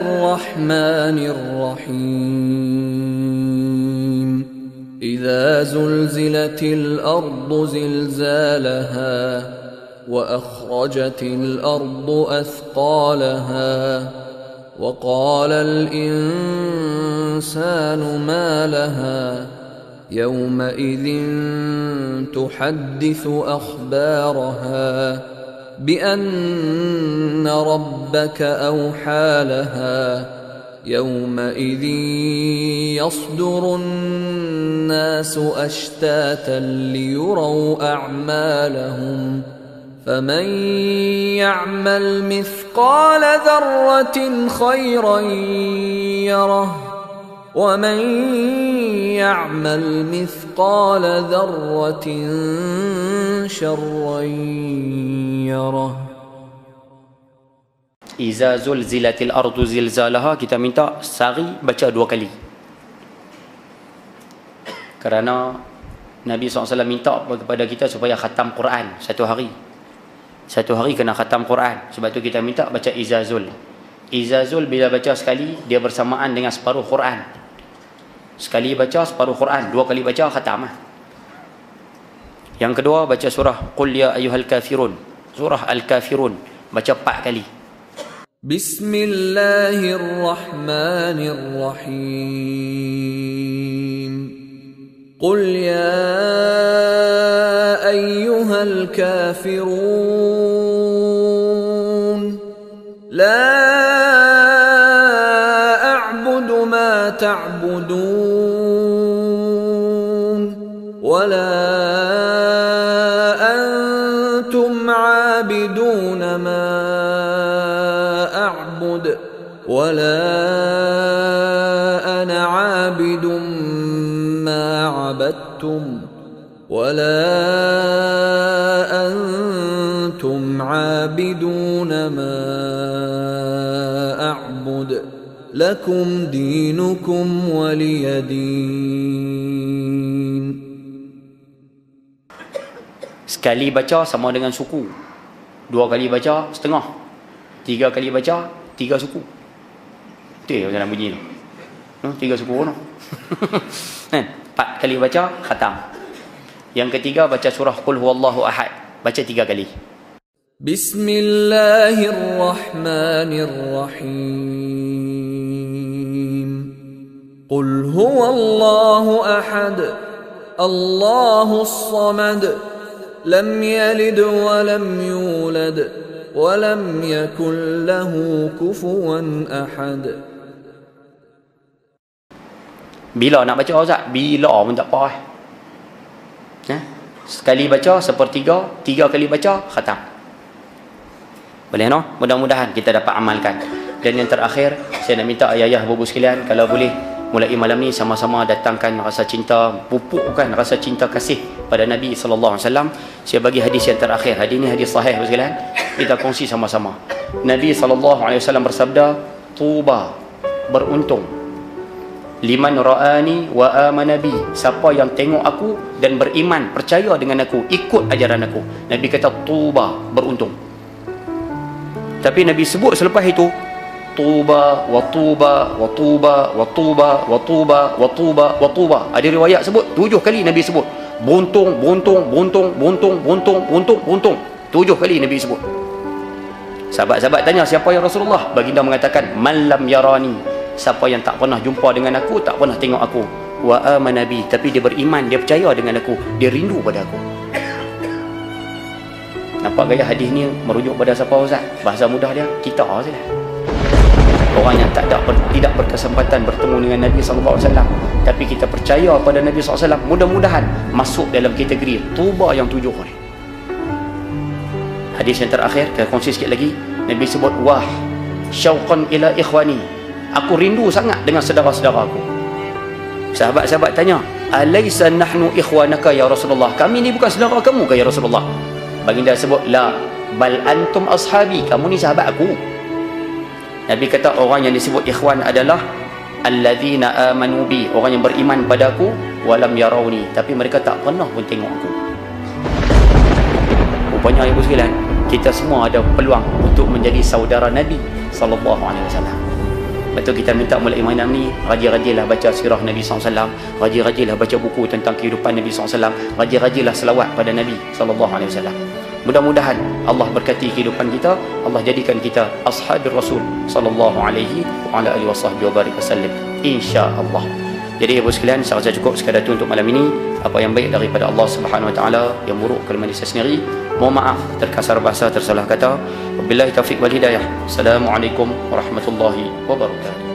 الرحمن الرحيم إذا زلزلت الأرض زلزالها وأخرجت الأرض أثقالها وقال الإنسان ما لها يومئذ تحدث أخبارها بأن ربك أوحى لها يومئذ يصدر الناس أشتاتا ليروا أعمالهم فمن يعمل مثقال ذرة خيرا يره ومن يعمل مثقال ذرة شرا يره. Iza zulzilatil ardu zilzalaha, kita minta sehari baca 2 kali. Kerana Nabi SAW minta kepada kita supaya khatam Quran satu hari. Satu hari kena khatam Quran. Sebab tu kita minta baca Izazul. Izazul bila baca sekali, dia bersamaan dengan separuh Quran. Sekali baca separuh Quran, 2 kali baca khatam. Yang kedua baca surah Qul ya ayyuhal kafirun. Surah Al-Kafirun baca 4 kali. Bismillahirrahmanirrahim. Qul ya ayyuhal kafirun. La a'budu ma ta'budun. Wala antum 'abiduna ma أعبد ولا أنا عابد ما عبدتم ولا أنتم عابدون ما أعبد لكم دينكم ولي دين. Sekali baca sama dengan suku, 2 kali baca setengah, 3 kali baca 3 suku. Tu yang dalam bunyi tu. 3 suku tu. 4 kali baca khatam. Yang ketiga baca surah Qul huwallahu ahad, baca 3 kali. Bismillahirrahmanirrahim. Qul huwallahu ahad, Allahus samad, lam yalid wa lam yulad ولم يكن له كفوا أحد. Bila nak baca Ustaz? Bila pun tak apa. Sekali baca sepertiga, 3 kali baca khatam. Boleh no? Mudah-mudahan kita dapat amalkan. Dan yang terakhir, saya nak minta ayah-ayah bubu sekalian, kalau boleh mulai malam ni sama-sama datangkan rasa cinta, pupukkan rasa cinta kasih pada Nabi SAW. Saya bagi hadis yang terakhir. Hadis ni hadis sahih sekalian. Kita kongsi sama-sama. Nabi SAW bersabda, Tuba, beruntung, liman ra'ani wa amana bi, siapa yang tengok aku dan beriman, percaya dengan aku, ikut ajaran aku. Nabi kata Tuba, beruntung. Tapi Nabi sebut selepas itu Tuba wa tuba wa tuba wa tuba wa tuba wa tuba wa tuba. Ada riwayat sebut 7 kali Nabi sebut buntung, buntung, buntung, buntung, buntung, buntung, buntung. 7 kali Nabi sebut. Sahabat-sahabat tanya, siapa ya Rasulullah? Baginda mengatakan, man lam yarani, siapa yang tak pernah jumpa dengan aku, tak pernah tengok aku, wa amana bi, tapi dia beriman, dia percaya dengan aku, dia rindu pada aku. Nampak gaya hadis ni merujuk pada siapa Ustaz? Bahasa mudah dia, kita saja. Orang yang tidak berkesempatan bertemu dengan Nabi SAW, tapi kita percaya pada Nabi SAW, mudah-mudahan masuk dalam kategori Tuba yang 7 ni. Hadis yang terakhir, kita kongsi sikit lagi. Nabi sebut, wah syauqan ila ikhwani, aku rindu sangat dengan saudara-saudara aku. Sahabat-sahabat tanya, alaysa nahnu ikhwanaka ya Rasulullah, kami ni bukan saudara kamu ke ya Rasulullah? Baginda sebut, la bal antum ashabi, kamu ni sahabat aku. Nabi kata orang yang disebut ikhwan adalah alladzina amanu bi, orang yang beriman pada aku, walam yarawni, tapi mereka tak pernah pun tengok aku. Rupanya ibu sekalian, kita semua ada peluang untuk menjadi saudara Nabi sallallahu alaihi wasallam. Betul, kita minta mulai malam ni rajin-rajinlah baca sirah Nabi SAW, rajin-rajinlah baca buku tentang kehidupan Nabi SAW, rajin-rajinlah selawat pada Nabi SAW. Mudah-mudahan Allah berkati kehidupan kita, Allah jadikan kita ashabir Rasul sallallahu alaihi wa ala alihi wasallam, insya-Allah. Jadi ibu sekalian, saya rasa cukup sekadar itu untuk malam ini. Apa yang baik daripada Allah Subhanahu wa taala, yang buruk kelemahan saya sendiri. Mohon maaf terkasar bahasa, tersalah kata. Wabillahi taufiq wal hidayah. Assalamualaikum warahmatullahi wabarakatuh.